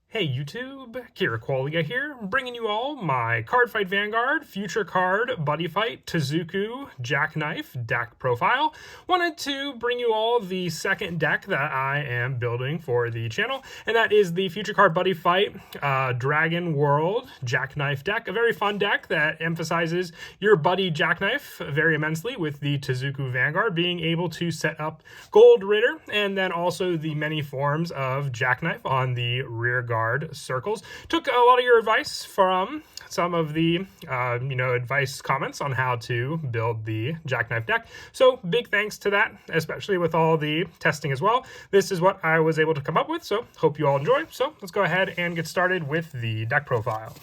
Hey YouTube, Kira Qualia here, bringing you all my Cardfight Vanguard, Future Card, Buddyfight, Tuzuku Jackknife deck profile. Wanted to bring you all the second deck that I am building for the channel, and that is the Future Card Buddyfight Dragon World Jackknife deck. A very fun deck that emphasizes your buddy Jackknife very immensely, with the Tuzuku Vanguard being able to set up Gold Ritter, and then also the many forms of Jackknife on the rear guard circles. Took a lot of your advice from some of the advice comments on how to build the Jackknife deck, so big thanks to that, especially with all the testing as well. This is what I was able to come up with, so hope you all enjoy. So let's go ahead and get started with the deck profile.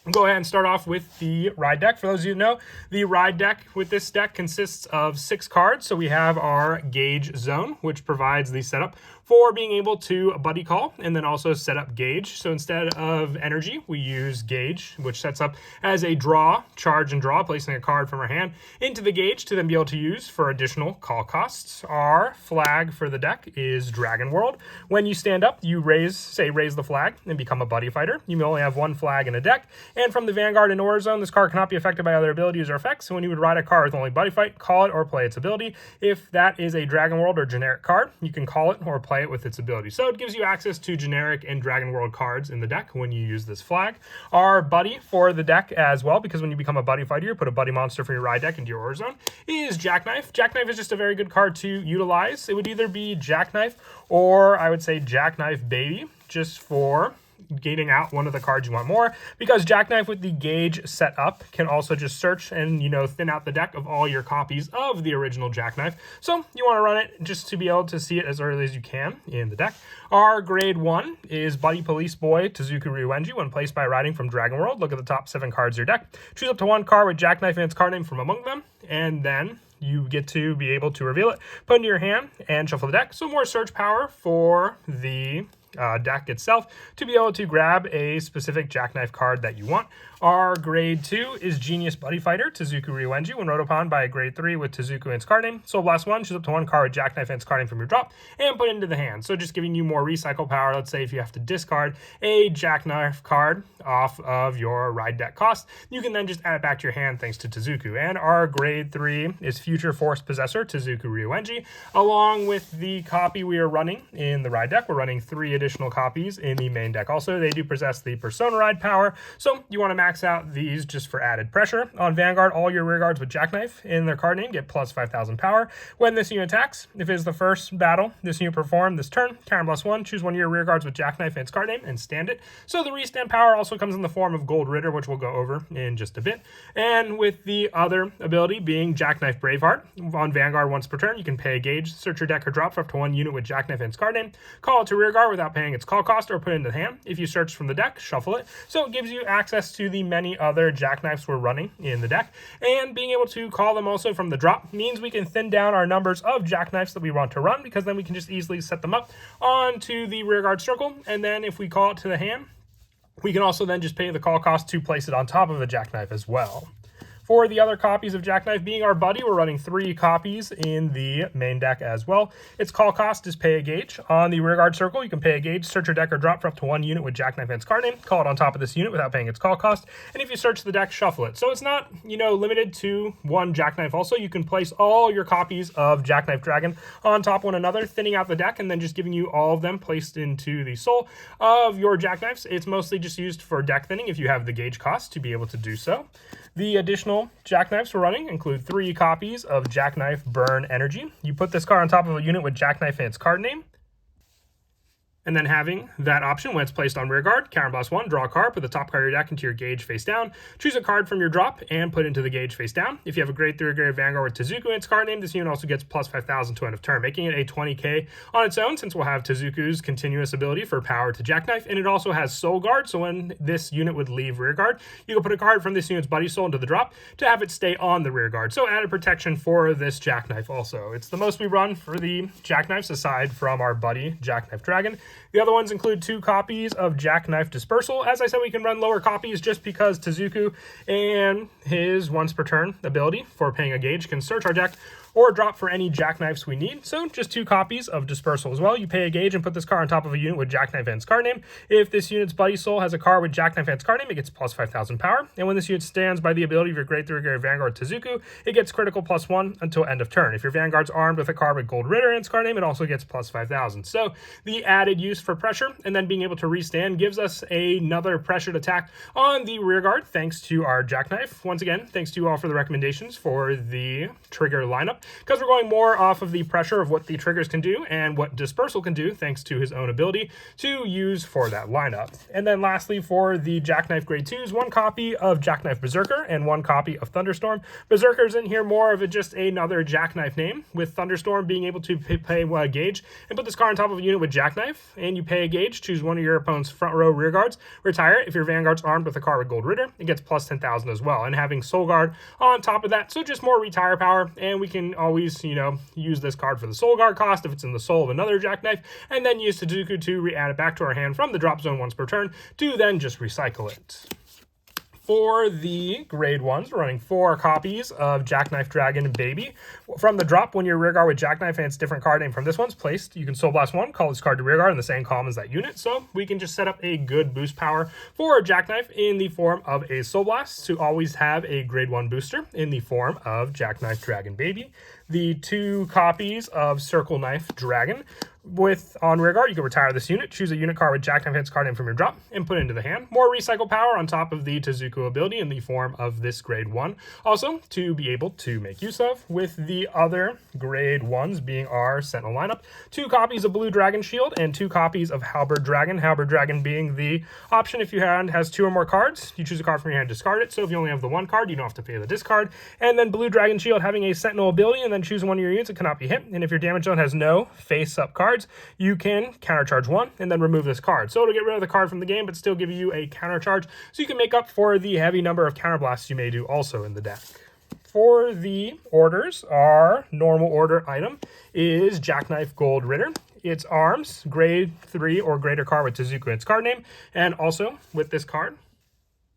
We'll go ahead and start off with the ride deck. For those of you who know, the ride deck with this deck consists of 6 cards. So we have our Gauge Zone, which provides the setup for being able to buddy call and then also set up Gauge. So instead of energy, we use Gauge, which sets up as a draw, charge and draw, placing a card from our hand into the Gauge to then be able to use for additional call costs. Our flag for the deck is Dragon World. When you stand up, you raise the flag and become a buddy fighter. You may only have 1 flag in a deck. And from the Vanguard and Aura Zone, this card cannot be affected by other abilities or effects. So when you would ride a card with only Buddy Fight, call it or play its ability. If that is a Dragon World or generic card, you can call it or play it with its ability. So it gives you access to generic and Dragon World cards in the deck when you use this flag. Our buddy for the deck as well, because when you become a Buddy Fighter, you put a buddy monster from your ride deck into your Aura Zone, is Jackknife. Jackknife is just a very good card to utilize. It would either be Jackknife or I would say Jackknife Baby, just for gating out one of the cards you want more, because Jackknife with the Gauge set up can also just search and thin out the deck of all your copies of the original Jackknife. So you want to run it just to be able to see it as early as you can in the deck. Our grade 1 is Buddy Police Boy Tuzuku Ryuenji. When placed by riding from Dragon World, look at the top 7 cards of your deck. Choose up to 1 card with Jackknife and its card name from among them, and then you get to be able to reveal it, put it into your hand, and shuffle the deck. So more search power for the deck itself to be able to grab a specific Jackknife card that you want. Our grade 2 is Genius Buddy Fighter Tuzuku Ryuenji. When rode upon by a grade 3 with Tuzuku and its card name, Soul Blast 1, choose up to 1 card with Jackknife and its card name from your drop and put it into the hand. So just giving you more recycle power. Let's say if you have to discard a Jackknife card off of your ride deck cost, you can then just add it back to your hand thanks to Tuzuku. And our grade 3 is Future Force Possessor Tuzuku Ryuenji. Along with the copy we are running in the ride deck, we're running 3 additional copies in the main deck. Also, they do possess the Persona Ride power, so you want to max out these just for added pressure. On Vanguard, all your rear guards with Jackknife in their card name get plus 5,000 power. When this unit attacks, if it is the first battle this unit performed this turn, plus 1, choose one of your rear guards with Jackknife and its card name and stand it. So the restand power also comes in the form of Gold Ritter, which we'll go over in just a bit. And with the other ability being Jackknife Braveheart, on Vanguard once per turn, you can pay a Gauge, search your deck or drop for up to 1 unit with Jackknife and its card name, call it to rear guard without paying its call cost, or put it into the hand. If you search from the deck, shuffle it. So it gives you access to the many other Jackknifes we're running in the deck, and being able to call them also from the drop means we can thin down our numbers of Jackknifes that we want to run, because then we can just easily set them up onto the rear guard circle, and then if we call it to the hand, we can also then just pay the call cost to place it on top of the Jackknife as well. For the other copies of Jackknife being our buddy, we're running 3 copies in the main deck as well. Its call cost is pay a Gauge. On the rearguard circle, you can pay a Gauge, search your deck or drop for up to 1 unit with Jackknife and its card name, call it on top of this unit without paying its call cost, and if you search the deck, shuffle it. So it's not, limited to 1 Jackknife. Also, you can place all your copies of Jackknife Dragon on top of one another, thinning out the deck and then just giving you all of them placed into the soul of your Jackknives. It's mostly just used for deck thinning if you have the Gauge cost to be able to do so. The additional Jackknives we're running include 3 copies of Jackknife Burn Energy. You put this card on top of a unit with Jackknife and its card name, and then having that option when it's placed on rear guard, counterblast 1, draw a card, put the top card of your deck into your Gauge face down, choose a card from your drop, and put it into the Gauge face down. If you have a grade 3 or grade Vanguard with Tuzuku and its card name, this unit also gets plus 5,000 to end of turn, making it a 20k on its own, since we'll have Tuzuku's continuous ability for power to Jackknife, and it also has Soul Guard, so when this unit would leave rear guard, you can put a card from this unit's Buddy Soul into the drop to have it stay on the rear guard. So added protection for this Jackknife also. It's the most we run for the Jackknives aside from our buddy Jackknife Dragon. The other ones include 2 copies of Jackknife Dispersal. As I said, we can run lower copies just because Tuzuku and his once per turn ability for paying a Gauge can search our deck or drop for any jackknifes we need. So just 2 copies of Dispersal as well. You pay a gauge and put this card on top of a unit with Jackknife and its card name. If this unit's Buddy Soul has a card with Jackknife and its card name, it gets plus 5,000 power. And when this unit stands by the ability of your Grade 3 or Vanguard Tuzuku, it gets critical +1 until end of turn. If your Vanguard's armed with a card with Gold Ritter and its card name, it also gets plus 5,000. So the added use for pressure and then being able to restand gives us another pressured attack on the rear guard thanks to our Jackknife. Once again, thanks to you all for the recommendations for the trigger lineup, because we're going more off of the pressure of what the triggers can do and what Dispersal can do thanks to his own ability to use for that lineup. And then lastly, for the Jackknife Grade 2s, 1 copy of Jackknife Berserker and 1 copy of Thunderstorm. Berserker's in here more of just another Jackknife name, with Thunderstorm being able to pay a gauge and put this card on top of a unit with Jackknife, and you pay a gauge, choose one of your opponent's front row rear guards, retire. If your Vanguard's armed with a card with Gold Ritter, it gets plus 10,000 as well, and having Soul Guard on top of that, so just more retire power, and we can always, use this card for the Soul Guard cost if it's in the soul of another Jackknife, and then use Tuzuku to re-add it back to our hand from the drop zone once per turn to then just recycle it. For the grade 1s, we're running 4 copies of Jackknife Dragon Baby. From the drop, when your rear guard with Jackknife and its different card name from this one's placed, you can Soul Blast 1, call this card to rear guard in the same column as that unit. So we can just set up a good boost power for Jackknife in the form of a Soul Blast to always have a grade 1 booster in the form of Jackknife Dragon Baby. The 2 copies of Circle Knife Dragon. On rear guard, you can retire this unit, choose a unit card with Jackknife and its card name from your drop, and put it into the hand. More recycle power on top of the Tuzuku ability in the form of this grade 1. Also, to be able to make use of, with the other grade 1s being our Sentinel lineup. 2 copies of Blue Dragon Shield and 2 copies of Halberd Dragon. Halberd Dragon being the option if your hand has 2 or more cards. You choose a card from your hand, discard it. So if you only have the 1 card, you don't have to pay the discard. And then Blue Dragon Shield having a Sentinel ability, and then choose one of your units that cannot be hit. And if your damage zone has no face-up cards, you can countercharge 1 and then remove this card. So it'll get rid of the card from the game, but still give you a countercharge, so you can make up for the heavy number of counterblasts you may do also in the deck. For the orders, our normal order item is Jackknife Gold Ritter. Its arms, grade 3 or greater card with Tuzuku and its card name, and also with this card.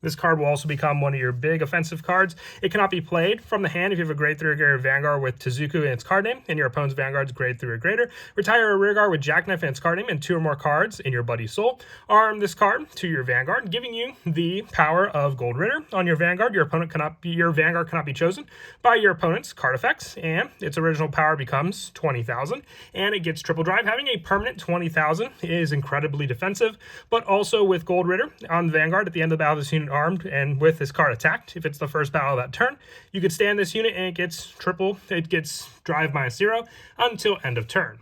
This card will also become one of your big offensive cards. It cannot be played from the hand if you have a grade 3 or greater Vanguard with Tuzuku and its card name, and your opponent's Vanguard's grade 3 or greater. Retire a rear guard with Jackknife and its card name and 2 or more cards in your Buddy Soul. Arm this card to your Vanguard, giving you the power of Gold Ritter. On your Vanguard, your Vanguard cannot be chosen by your opponent's card effects, and its original power becomes 20,000, and it gets triple drive. Having a permanent 20,000 is incredibly defensive, but also with Gold Ritter on the Vanguard at the end of the battle, this unit armed and with this card attacked. If it's the first battle of that turn, you could stand this unit and it gets drive -0 until end of turn.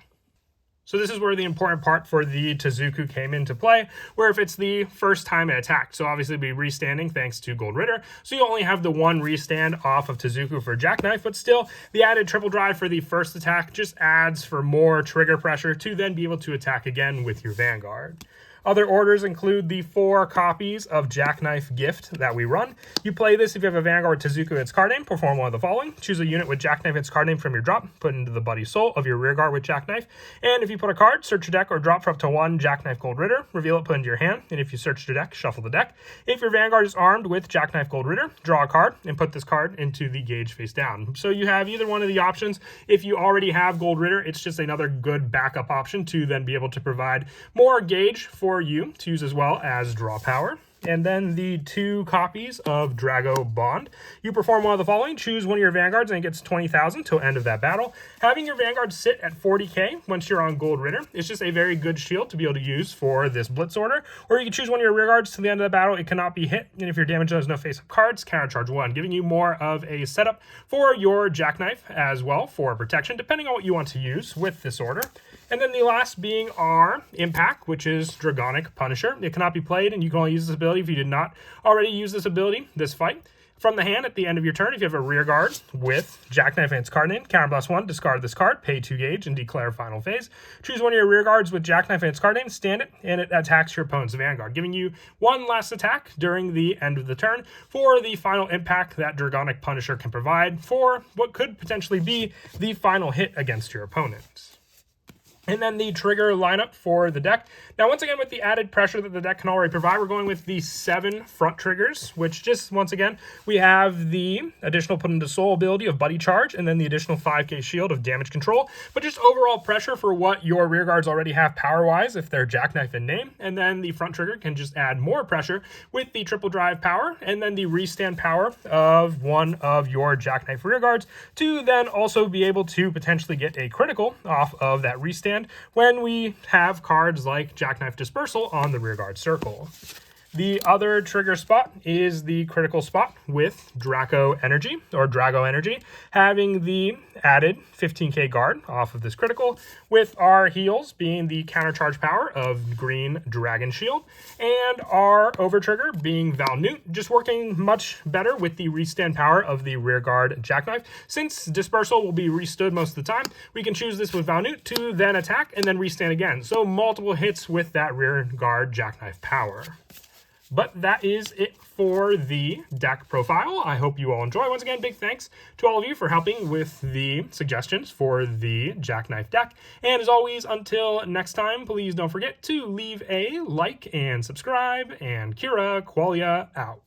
So this is where the important part for the Tuzuku came into play, where if it's the first time it attacked, so obviously it'll be restanding thanks to Gold Ritter, so you only have the 1 restand off of Tuzuku for Jackknife, but still, the added triple drive for the first attack just adds for more trigger pressure to then be able to attack again with your Vanguard. Other orders include the 4 copies of Jackknife Gift that we run. You play this if you have a Vanguard Tuzuku and its card name, perform one of the following. Choose a unit with Jackknife and its card name from your drop, put into the Buddy Soul of your rear guard with Jackknife. And if you put a card, search your deck or drop for up to 1 Jackknife Gold Ritter, reveal it, put it into your hand. And if you search your deck, shuffle the deck. If your Vanguard is armed with Jackknife Gold Ritter, draw a card and put this card into the gauge face down. So you have either one of the options. If you already have Gold Ritter, it's just another good backup option to then be able to provide more gauge for you to use as well as draw power. And then the 2 copies of Drago Bond. You perform one of the following. Choose one of your Vanguards and it gets 20,000 till end of that battle. Having your Vanguard sit at 40k once you're on Gold Ritter is just a very good shield to be able to use for this Blitz order. Or you can choose one of your rear guards to the end of the battle. It cannot be hit. And if your damage has no face-up cards, countercharge 1, giving you more of a setup for your Jackknife as well for protection, depending on what you want to use with this order. And then the last being our Impact, which is Dragonic Punisher. It cannot be played, and you can only use this ability if you did not already use this ability this fight. From the hand at the end of your turn, if you have a rear guard with Jackknife and its card name, counterblast 1, discard this card, pay 2 gauge, and declare final phase. Choose one of your rear guards with Jackknife and its card name, stand it, and it attacks your opponent's Vanguard, giving you 1 last attack during the end of the turn for the final impact that Dragonic Punisher can provide for what could potentially be the final hit against your opponent. And then the trigger lineup for the deck. Now, once again, with the added pressure that the deck can already provide, we're going with the 7 front triggers, which just, once again, we have the additional put into soul ability of Buddy Charge, and then the additional 5k shield of damage control. But just overall pressure for what your rear guards already have power-wise, if they're Jackknife in name. And then the front trigger can just add more pressure with the triple drive power, and then the restand power of one of your Jackknife rear guards to then also be able to potentially get a critical off of that restand when we have cards like Jackknife Dispersal on the rearguard circle. The other trigger spot is the critical spot with Draco Energy, having the added 15k guard off of this critical, with our heals being the countercharge power of Green Dragon Shield, and our over trigger being Val Newt, just working much better with the restand power of the rearguard Jackknife. Since Dispersal will be restood most of the time, we can choose this with Val Newt to then attack and then restand again. So multiple hits with that rearguard Jackknife power. But that is it for the deck profile. I hope you all enjoy. Once again, big thanks to all of you for helping with the suggestions for the Jackknife deck. And as always, until next time, please don't forget to leave a like and subscribe. And Kira Qualia out.